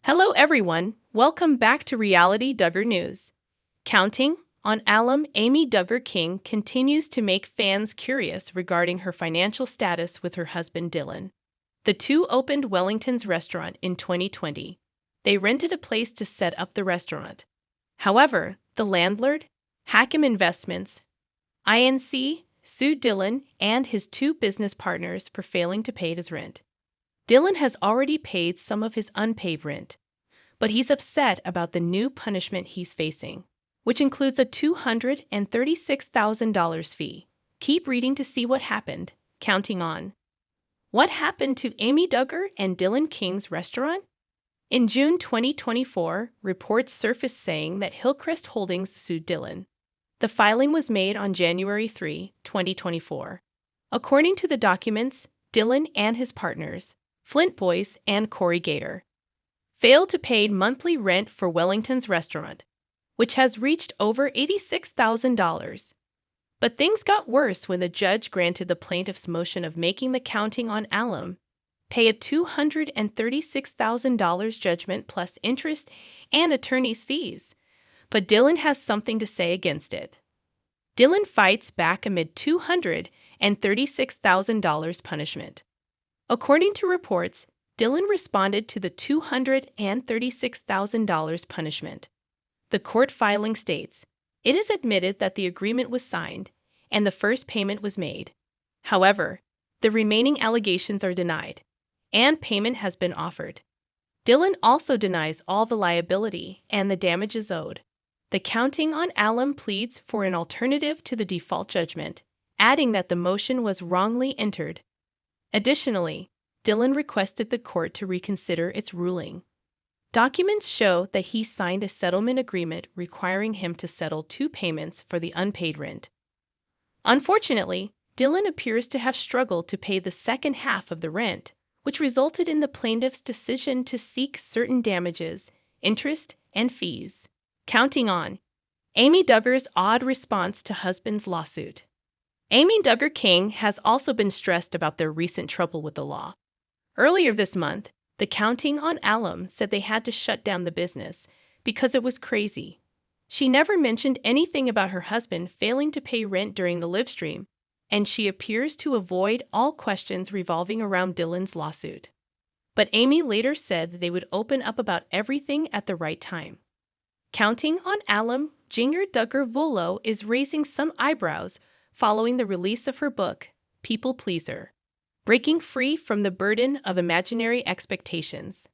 Hello everyone, welcome back to Reality Duggar News. Counting on alum Amy Duggar King continues to make fans curious regarding her financial status with her husband Dillon. The two opened Wellington's restaurant in 2020. They rented a place to set up the restaurant. However, the landlord, Hakim Investments, Inc., sued Dillon and his two business partners for failing to pay his rent. Dillon has already paid some of his unpaid rent, but he's upset about the new punishment he's facing, which includes a $236,000 fee. Keep reading to see what happened. Counting on. What happened to Amy Duggar and Dillon King's restaurant? In June 2024, reports surfaced saying that Hillcrest Holdings sued Dillon. The filing was made on January 3, 2024. According to the documents, Dillon and his partners, Flint Boyce and Corey Gator, failed to pay monthly rent for Wellington's restaurant, which has reached over $86,000. But things got worse when the judge granted the plaintiff's motion of making the counting on alum pay a $236,000 judgment plus interest and attorney's fees. But Dillon has something to say against it. Dillon fights back amid $236,000 punishment. According to reports, Dillon responded to the $236,000 punishment. The court filing states, "It is admitted that the agreement was signed and the first payment was made. However, the remaining allegations are denied, and payment has been offered." Dillon also denies all the liability and the damages owed. The counting on alum pleads for an alternative to the default judgment, adding that the motion was wrongly entered. Additionally, Dillon requested the court to reconsider its ruling. Documents show that he signed a settlement agreement requiring him to settle two payments for the unpaid rent. Unfortunately, Dillon appears to have struggled to pay the second half of the rent, which resulted in the plaintiff's decision to seek certain damages, interest, and fees. Counting on. Amy Duggar's odd response to husband's lawsuit. Amy Duggar King has also been stressed about their recent trouble with the law. Earlier this month, the Counting on Alum said they had to shut down the business because it was crazy. She never mentioned anything about her husband failing to pay rent during the livestream, and she appears to avoid all questions revolving around Dillon's lawsuit. But Amy later said that they would open up about everything at the right time. Counting on Alum, Jinger Duggar is raising some eyebrows following the release of her book, People Pleaser, Breaking Free from the Burden of Imaginary Expectations.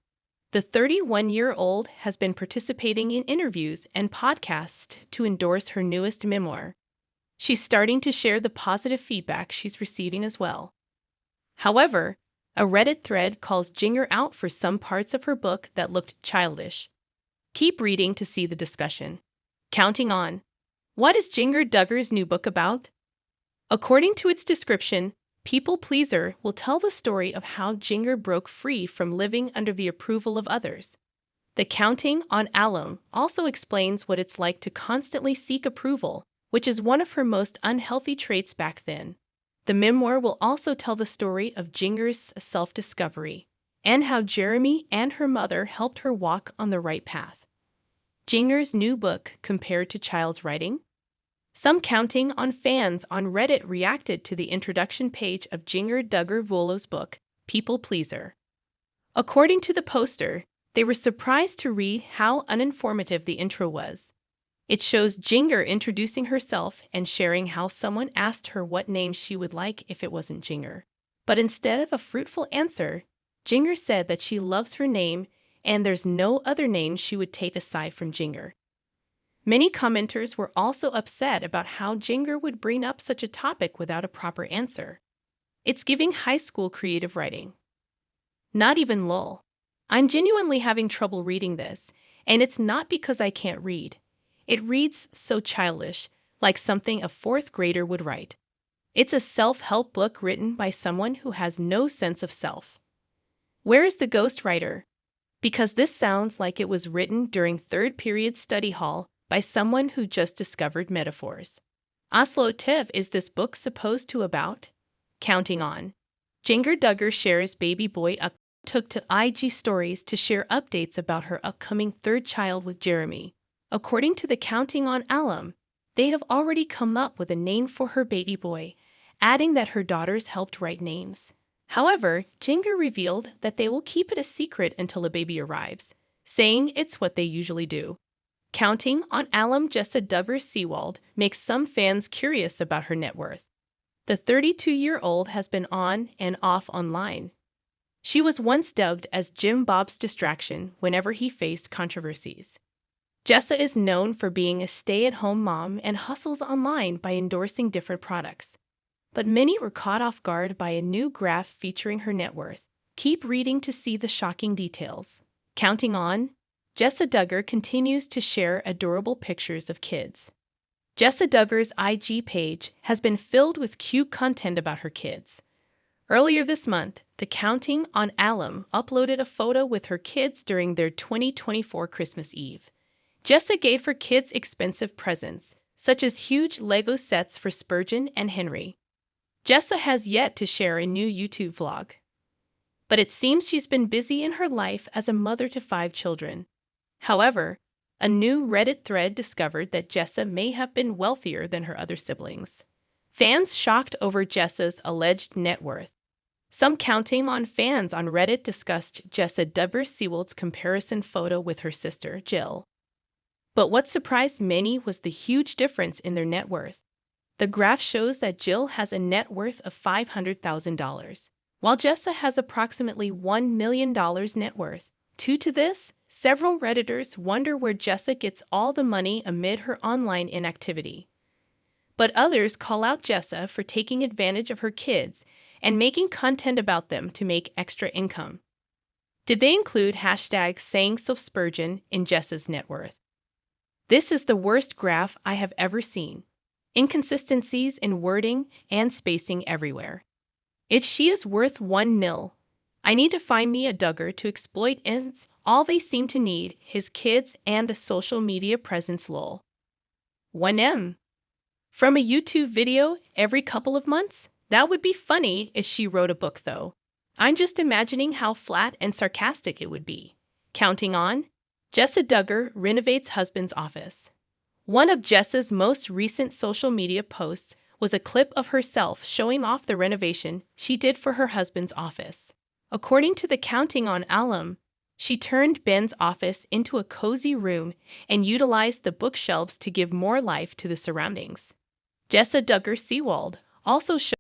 The 31-year-old has been participating in interviews and podcasts to endorse her newest memoir. She's starting to share the positive feedback she's receiving as well. However, a Reddit thread calls Jinger out for some parts of her book that looked childish. Keep reading to see the discussion. Counting on. What is Jinger Duggar's new book about? According to its description, People Pleaser will tell the story of how Jinger broke free from living under the approval of others. The Counting on Alum also explains what it's like to constantly seek approval, which is one of her most unhealthy traits back then. The memoir will also tell the story of Jinger's self-discovery and how Jeremy and her mother helped her walk on the right path. Jinger's new book compared to child's writing? Some Counting on fans on Reddit reacted to the introduction page of Jinger Duggar's book, People Pleaser. According to the poster, they were surprised to read how uninformative the intro was. It shows Jinger introducing herself and sharing how someone asked her what name she would like if it wasn't Jinger. But instead of a fruitful answer, Jinger said that she loves her name and there's no other name she would take aside from Jinger. Many commenters were also upset about how Jinger would bring up such a topic without a proper answer. It's giving high school creative writing. Not even lol. I'm genuinely having trouble reading this, and it's not because I can't read. It reads so childish, like something a fourth grader would write. It's a self-help book written by someone who has no sense of self. Where is the ghostwriter? Because this sounds like it was written during third period study hall by someone who just discovered metaphors. Oslo Tev is this book supposed to about? Counting on. Jinger Duggar shares baby boy up took to IG stories to share updates about her upcoming third child with Jeremy. According to the Counting on alum, they have already come up with a name for her baby boy, adding that her daughters helped write names. However, Jinger revealed that they will keep it a secret until a baby arrives, saying it's what they usually do. Counting on alum Jinger Duggar makes some fans curious about her net worth. The 32-year-old has been on and off online. She was once dubbed as Jim Bob's distraction whenever he faced controversies. Jinger is known for being a stay-at-home mom and hustles online by endorsing different products. But many were caught off guard by a new graph featuring her net worth. Keep reading to see the shocking details. Counting on, Jinger Duggar continues to share adorable pictures of kids. Jinger Duggar's IG page has been filled with cute content about her kids. Earlier this month, the Counting on alum uploaded a photo with her kids during their 2024 Christmas Eve. Jinger gave her kids expensive presents, such as huge Lego sets for Spurgeon and Henry. Jinger has yet to share a new YouTube vlog. But it seems she's been busy in her life as a mother to 5 children. However, a new Reddit thread discovered that Jinger may have been wealthier than her other siblings. Fans shocked over Jinger's alleged net worth. Some Counting on fans on Reddit discussed Jinger Duggar's comparison photo with her sister, Jill. But what surprised many was the huge difference in their net worth. The graph shows that Jill has a net worth of $500,000, while Jinger has approximately $1 million net worth. Due to this, several Redditors wonder where Jinger gets all the money amid her online inactivity. But others call out Jinger for taking advantage of her kids and making content about them to make extra income. Did they include #SayingSoSpurgeon in Jinger's net worth? This is the worst graph I have ever seen. Inconsistencies in wording and spacing everywhere. If she is worth $1 million, I need to find me a Duggar to exploit ins. All they seem to need, his kids and a social media presence lol. 1M. From a YouTube video every couple of months? That would be funny if she wrote a book though. I'm just imagining how flat and sarcastic it would be. Counting on, Jinger Duggar renovates husband's office. One of Jinger's most recent social media posts was a clip of herself showing off the renovation she did for her husband's office. According to the Counting on alum, she turned Ben's office into a cozy room and utilized the bookshelves to give more life to the surroundings. Jinger Duggar also showed